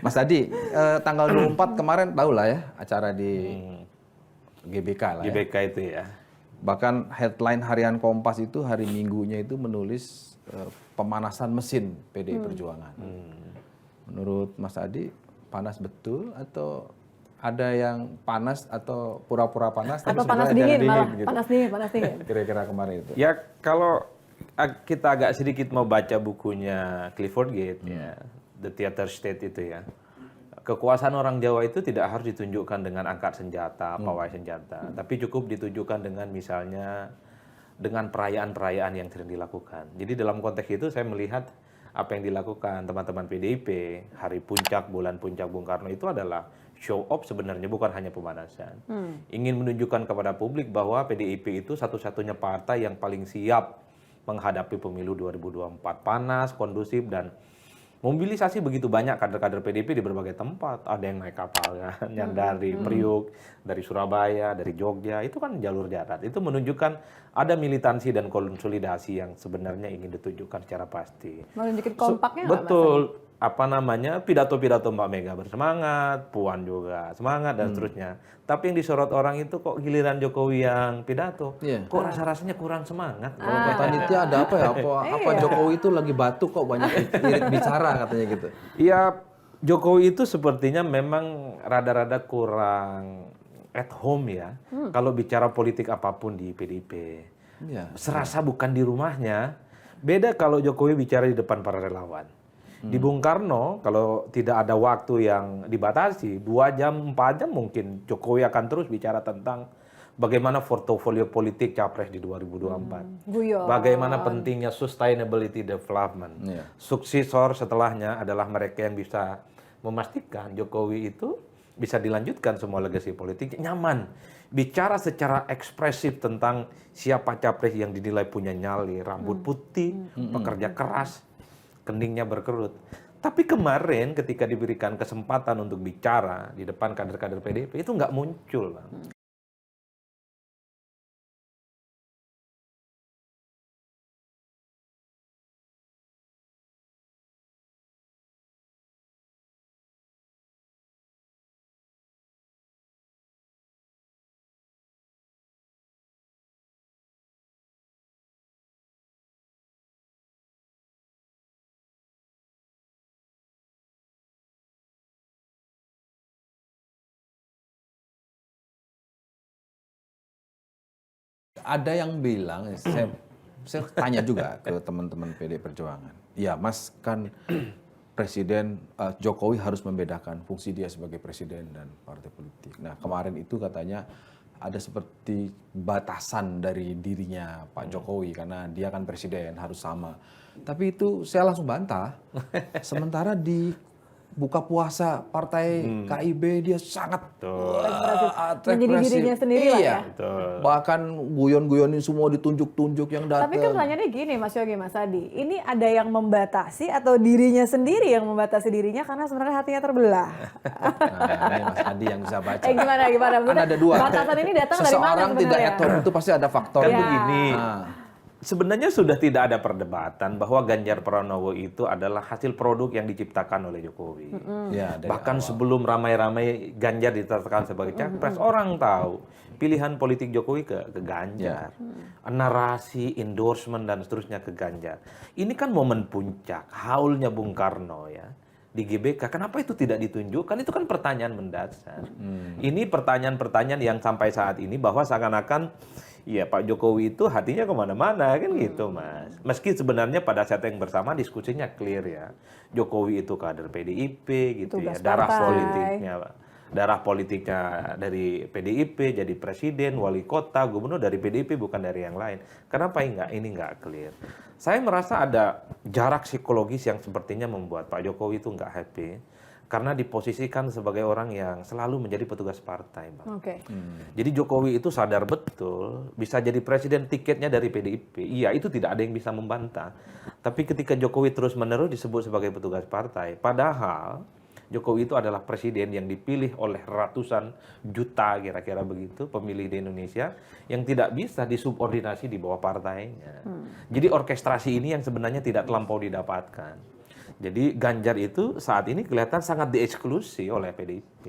Mas Adi, tanggal 24 kemarin tahu lah ya acara di GBK lah ya. GBK itu ya. Bahkan headline harian Kompas itu hari Minggunya itu menulis pemanasan mesin PDI Perjuangan. Menurut Mas Adi, panas betul atau ada yang panas atau pura-pura panas tapi Atau panas sebenarnya dingin jangan malah, gitu. panas dingin. Kira-kira kemarin itu. Ya kalau kita agak sedikit mau baca bukunya Clifford Gate ya, The Theater State itu ya. Kekuasaan orang Jawa itu tidak harus ditunjukkan dengan angkat senjata, pawai senjata, tapi cukup ditunjukkan dengan misalnya dengan perayaan-perayaan yang sering dilakukan. Jadi dalam konteks itu saya melihat apa yang dilakukan teman-teman PDIP hari puncak, bulan puncak Bung Karno itu adalah show off sebenarnya, bukan hanya pemanasan. Ingin menunjukkan kepada publik bahwa PDIP itu satu-satunya partai yang paling siap menghadapi pemilu 2024. Panas, kondusif, dan mobilisasi begitu banyak kader-kader PDIP di berbagai tempat. Ada yang naik kapal kan, yang dari Priuk, dari Surabaya, dari Jogja, itu kan jalur darat. Itu menunjukkan ada militansi dan konsolidasi yang sebenarnya ingin ditunjukkan secara pasti. Menunjukin kompaknya nggak, Mas Betul. Apa namanya, pidato-pidato Mbak Mega bersemangat, Puan juga semangat, dan seterusnya. Tapi yang disorot orang itu kok giliran Jokowi yang pidato. Iya. Kok rasa-rasanya kurang semangat. Kalau kata Nitya ada apa ya? Apa Jokowi itu lagi batuk kok banyak irit bicara katanya gitu. Ya, Jokowi itu sepertinya memang rada-rada kurang at home ya. Kalau bicara politik apapun di PDIP. Iya. Serasa bukan di rumahnya. Beda kalau Jokowi bicara di depan para relawan. Di Bung Karno, kalau tidak ada waktu yang dibatasi, 2 jam, 4 jam mungkin Jokowi akan terus bicara tentang bagaimana portofolio politik Capres di 2024. Guyon. Bagaimana pentingnya sustainability development. Iya. Suksesor setelahnya adalah mereka yang bisa memastikan Jokowi itu bisa dilanjutkan semua legasi politik nyaman. Bicara secara ekspresif tentang siapa Capres yang dinilai punya nyali, rambut putih, pekerja keras, keningnya berkerut. Tapi kemarin ketika diberikan kesempatan untuk bicara di depan kader-kader PDIP itu nggak muncul. Ada yang bilang, saya tanya juga ke teman-teman PD Perjuangan. Ya Mas, kan Presiden Jokowi harus membedakan fungsi dia sebagai presiden dan partai politik. Nah kemarin itu katanya ada seperti batasan dari dirinya Pak Jokowi karena dia kan presiden harus sama. Tapi itu saya langsung bantah. Sementara di buka puasa partai KIB dia sangat menjadi dirinya sendiri lah ya. Betul. Bahkan guyon-guyonin semua ditunjuk-tunjuk yang datang. Tapi kan pertanyaannya gini Mas Yogi, Mas Adi, ini ada yang membatasi atau dirinya sendiri yang membatasi dirinya karena sebenarnya hatinya terbelah? Nah, ini Mas Adi yang bisa baca. Gimana? Kan ada dua. Batasan ini datang dari mana Seseorang tidak sebenarnya? at home itu pasti ada faktor. Kan Ya. begini, Nah. sebenarnya sudah tidak ada perdebatan bahwa Ganjar Pranowo itu adalah hasil produk yang diciptakan oleh Jokowi. Ya, dari Bahkan awal. sebelum ramai-ramai Ganjar ditetapkan sebagai capres, orang tahu pilihan politik Jokowi ke Ganjar. Narasi, endorsement, dan seterusnya ke Ganjar. Ini kan momen puncak, haulnya Bung Karno ya. Di GBK, kenapa itu tidak ditunjukkan? Itu kan pertanyaan mendasar. Ini pertanyaan-pertanyaan yang sampai saat ini bahwa seakan-akan ya Pak Jokowi itu hatinya kemana-mana kan gitu Mas. Meski sebenarnya pada saat yang bersama diskusinya clear ya. Jokowi itu kader PDIP gitu Tugas ya. Darah partai. politiknya darah politiknya dari PDIP, jadi presiden, wali kota, gubernur dari PDIP bukan dari yang lain. Kenapa ini nggak clear? Saya merasa ada jarak psikologis yang sepertinya membuat Pak Jokowi itu nggak happy. Karena diposisikan sebagai orang yang selalu menjadi petugas partai, Bang. Oke. Jadi Jokowi itu sadar betul bisa jadi presiden tiketnya dari PDIP. Iya, itu tidak ada yang bisa membantah. Tapi ketika Jokowi terus-menerus disebut sebagai petugas partai, padahal Jokowi itu adalah presiden yang dipilih oleh ratusan juta kira-kira begitu pemilih di Indonesia yang tidak bisa disubordinasi di bawah partainya. Jadi orkestrasi ini yang sebenarnya tidak terlampau didapatkan. Jadi Ganjar itu saat ini kelihatan sangat dieksklusi oleh PDIP.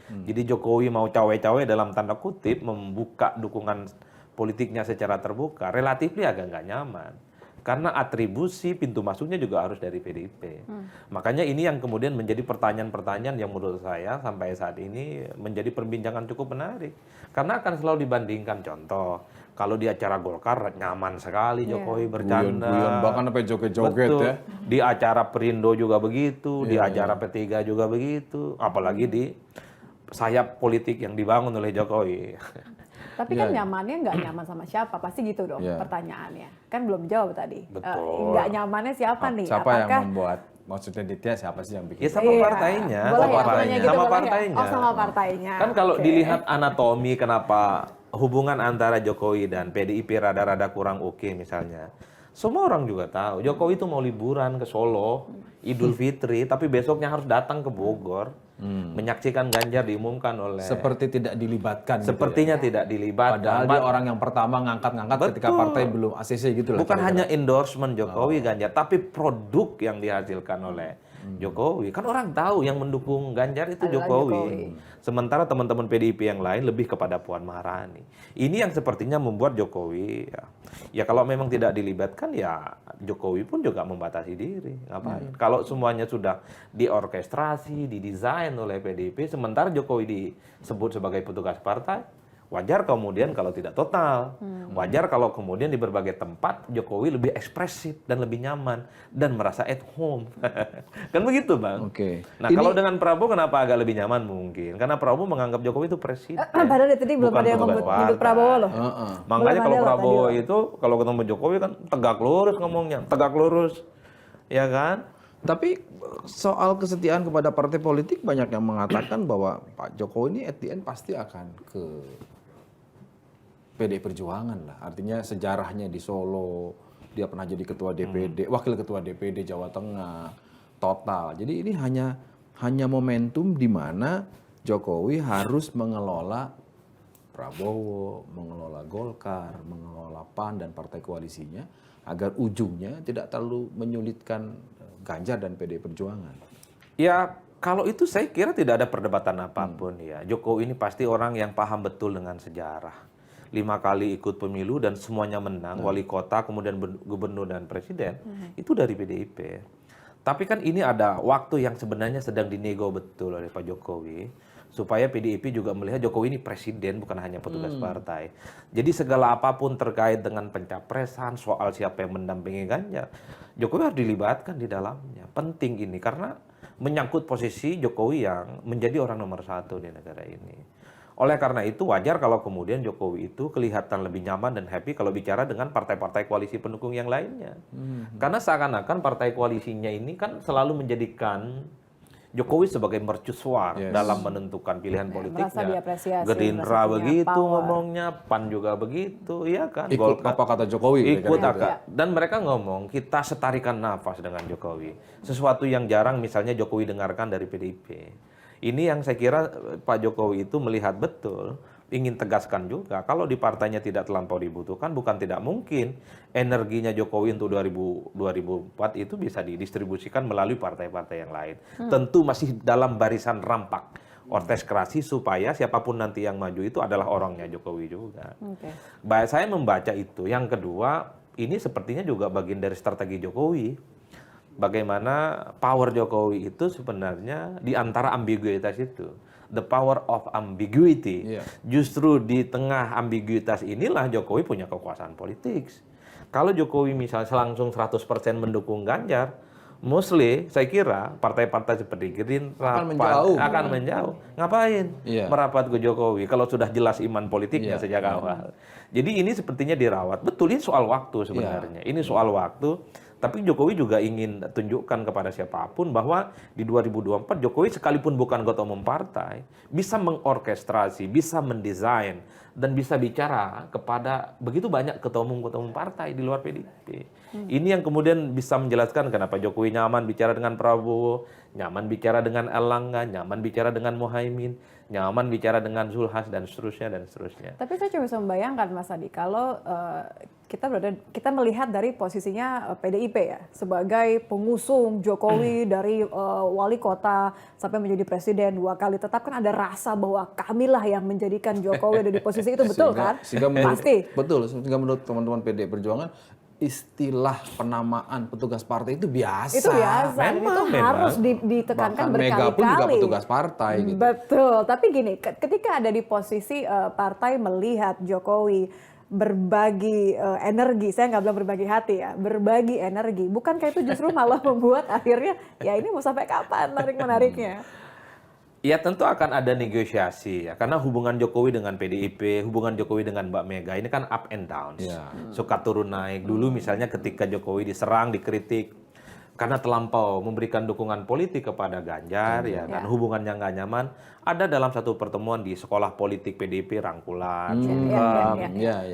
Jadi Jokowi mau cawe-cawe dalam tanda kutip membuka dukungan politiknya secara terbuka, relatif agak nggak nyaman. Karena atribusi pintu masuknya juga harus dari PDIP. Makanya ini yang kemudian menjadi pertanyaan-pertanyaan yang menurut saya sampai saat ini menjadi perbincangan cukup menarik. Karena akan selalu dibandingkan, contoh, kalau di acara Golkar nyaman sekali Jokowi bercanda. Guyon-guyon, bahkan sampai joget-joget Betul. ya. Di acara Perindo juga begitu, di acara P3 juga begitu. Apalagi di sayap politik yang dibangun oleh Jokowi. Tapi kan nyamannya nggak nyaman sama siapa, pasti gitu dong pertanyaannya. Kan belum jawab tadi. Betul. Nggak nyamannya siapa nih? Siapa yang membuat, maksudnya Ditya siapa sih yang bikin? Ya sama partainya. Boleh sama ya, partainya. tanya gitu Sama boleh ya? partainya. Oh, sama partainya. Kan kalau Oke. dilihat anatomi kenapa hubungan antara Jokowi dan PDIP rada-rada kurang oke misalnya. Semua orang juga tahu Jokowi itu mau liburan ke Solo, Idul Fitri, tapi besoknya harus datang ke Bogor. Menyaksikan Ganjar diumumkan oleh Seperti tidak dilibatkan. sepertinya tidak dilibatkan. Padahal dia orang yang pertama ngangkat-ngangkat ketika Betul. partai belum ACC gitu lah. Bukan kira-kira. hanya endorsement Jokowi Ganjar, tapi produk yang dihasilkan oleh Jokowi. Kan orang tahu yang mendukung Ganjar itu Adalah Jokowi. Jokowi. Sementara teman-teman PDIP yang lain lebih kepada Puan Maharani. Ini yang sepertinya membuat Jokowi ya kalau memang tidak dilibatkan ya Jokowi pun juga membatasi diri. Ngapain? Kalau semuanya sudah diorkestrasi, didesain oleh PDIP, sementara Jokowi disebut sebagai petugas partai, wajar kemudian kalau tidak total. Wajar kalau kemudian di berbagai tempat Jokowi lebih ekspresif dan lebih nyaman dan merasa at home. Kan begitu, Bang? Oke. Nah, kalau dengan Prabowo kenapa agak lebih nyaman mungkin? Karena Prabowo menganggap Jokowi itu presiden. Padahal dari tadi belum bukan ada yang petugas nyebut partai. Prabowo loh. Makanya Belum kalau ada loh Prabowo tadi loh. itu kalau ketemu Jokowi kan tegak lurus ngomongnya, tegak lurus. Ya kan? Tapi soal kesetiaan kepada partai politik banyak yang mengatakan bahwa Pak Jokowi ini at the end pasti akan ke PDI Perjuangan lah. Artinya sejarahnya di Solo, dia pernah jadi ketua DPD, wakil ketua DPD Jawa Tengah, total. Jadi ini hanya momentum di mana Jokowi harus mengelola Prabowo, mengelola Golkar, mengelola PAN dan partai koalisinya agar ujungnya tidak terlalu menyulitkan Ganjar dan PDI Perjuangan. Ya, kalau itu saya kira tidak ada perdebatan apapun ya. Jokowi ini pasti orang yang paham betul dengan sejarah. 5 kali ikut pemilu dan semuanya menang, wali kota, kemudian gubernur dan presiden, itu dari PDIP. Tapi kan ini ada waktu yang sebenarnya sedang dinego betul oleh Pak Jokowi, supaya PDIP juga melihat Jokowi ini presiden, bukan hanya petugas partai. Jadi segala apapun terkait dengan pencapresan, soal siapa yang mendampingi Ganjar, Jokowi harus dilibatkan di dalamnya. Penting ini, karena menyangkut posisi Jokowi yang menjadi orang nomor 1 di negara ini. Oleh karena itu wajar kalau kemudian Jokowi itu kelihatan lebih nyaman dan happy kalau bicara dengan partai-partai koalisi pendukung yang lainnya. Karena seakan-akan partai koalisinya ini kan selalu menjadikan Jokowi sebagai mercusuar dalam menentukan pilihan merasa politiknya. diapresiasi, Gerindra merasa punya begitu power. ngomongnya, PAN juga begitu, ya kan? Ikut apa kata Jokowi? Ikut kira-kira. agak. Dan mereka ngomong, kita setarikan nafas dengan Jokowi. Sesuatu yang jarang misalnya Jokowi dengarkan dari PDIP. Ini yang saya kira Pak Jokowi itu melihat betul, ingin tegaskan juga, kalau di partainya tidak terlampau dibutuhkan, bukan tidak mungkin energinya Jokowi untuk 2004 itu bisa didistribusikan melalui partai-partai yang lain. Tentu masih dalam barisan rampak orkestrasi supaya siapapun nanti yang maju itu adalah orangnya Jokowi juga. Baik, saya membaca itu. Yang kedua, ini sepertinya juga bagian dari strategi Jokowi. Bagaimana power Jokowi itu sebenarnya di antara ambiguitas itu. The power of ambiguity. Justru di tengah ambiguitas inilah Jokowi punya kekuasaan politik. Kalau Jokowi misalnya langsung 100% mendukung Ganjar, mostly saya kira partai-partai seperti Gerindra akan menjauh. Ngapain merapat ke Jokowi kalau sudah jelas iman politiknya sejak awal. Jadi ini sepertinya dirawat. Betul, ini soal waktu sebenarnya. Ini soal waktu. Tapi Jokowi juga ingin tunjukkan kepada siapapun bahwa di 2024 Jokowi sekalipun bukan ketua umum partai, bisa mengorkestrasi, bisa mendesain, dan bisa bicara kepada begitu banyak ketua umum partai di luar PDIP. Ini yang kemudian bisa menjelaskan kenapa Jokowi nyaman bicara dengan Prabowo, nyaman bicara dengan Erlangga, nyaman bicara dengan Muhaimin, nyaman bicara dengan Zulhas, dan seterusnya, dan seterusnya. Tapi saya cuma bisa membayangkan Mas Adi, kalau kita melihat dari posisinya PDIP ya sebagai pengusung Jokowi dari wali kota sampai menjadi presiden 2 kali, tetap kan ada rasa bahwa kamilah yang menjadikan Jokowi ada di posisi itu, betul kan? Pasti. Betul, sehingga menurut teman-teman PDI Perjuangan istilah penamaan petugas partai itu biasa. Itu biasa, itu harus ditekankan Bahkan Mega pun juga berkali-kali. petugas partai gitu. Betul, tapi gini, ketika ada di posisi partai melihat Jokowi berbagi energi, saya nggak bilang berbagi hati ya, berbagi energi, bukankah itu justru malah membuat akhirnya ya ini mau sampai kapan menarik-menariknya? Ya tentu akan ada negosiasi ya, karena hubungan Jokowi dengan PDIP, hubungan Jokowi dengan Mbak Mega ini kan up and down, suka turun naik. Dulu misalnya ketika Jokowi diserang, dikritik karena terlampau memberikan dukungan politik kepada Ganjar, ya kan, hubungannya nggak nyaman. Ada dalam satu pertemuan di sekolah politik PDIP rangkulan,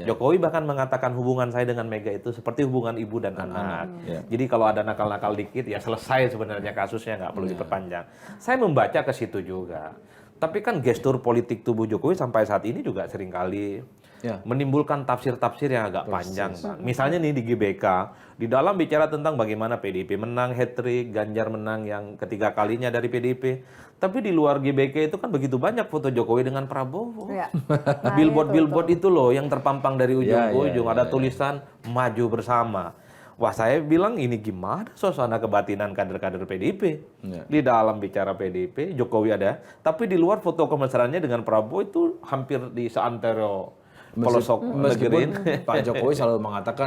Jokowi bahkan mengatakan hubungan saya dengan Mega itu seperti hubungan ibu dan anak. Jadi kalau ada nakal-nakal dikit ya selesai sebenarnya kasusnya, nggak perlu diperpanjang. Saya membaca ke situ juga. Tapi kan gestur politik tubuh Jokowi sampai saat ini juga seringkali menimbulkan tafsir-tafsir yang agak panjang, Bang. Misalnya nih di GBK, di dalam bicara tentang bagaimana PDIP menang hat-trick, Ganjar menang yang ketiga kalinya dari PDIP. Tapi di luar GBK itu kan begitu banyak foto Jokowi dengan Prabowo. Billboard-billboard itu loh yang terpampang dari ujung ke ujung. Ada tulisan maju bersama. Wah, saya bilang ini gimana suasana kebatinan kader-kader PDIP. Di dalam bicara PDIP, Jokowi ada. Tapi di luar foto kemesraannya dengan Prabowo itu hampir di seantero pelosok negeri. Meskipun Pak Jokowi selalu mengatakan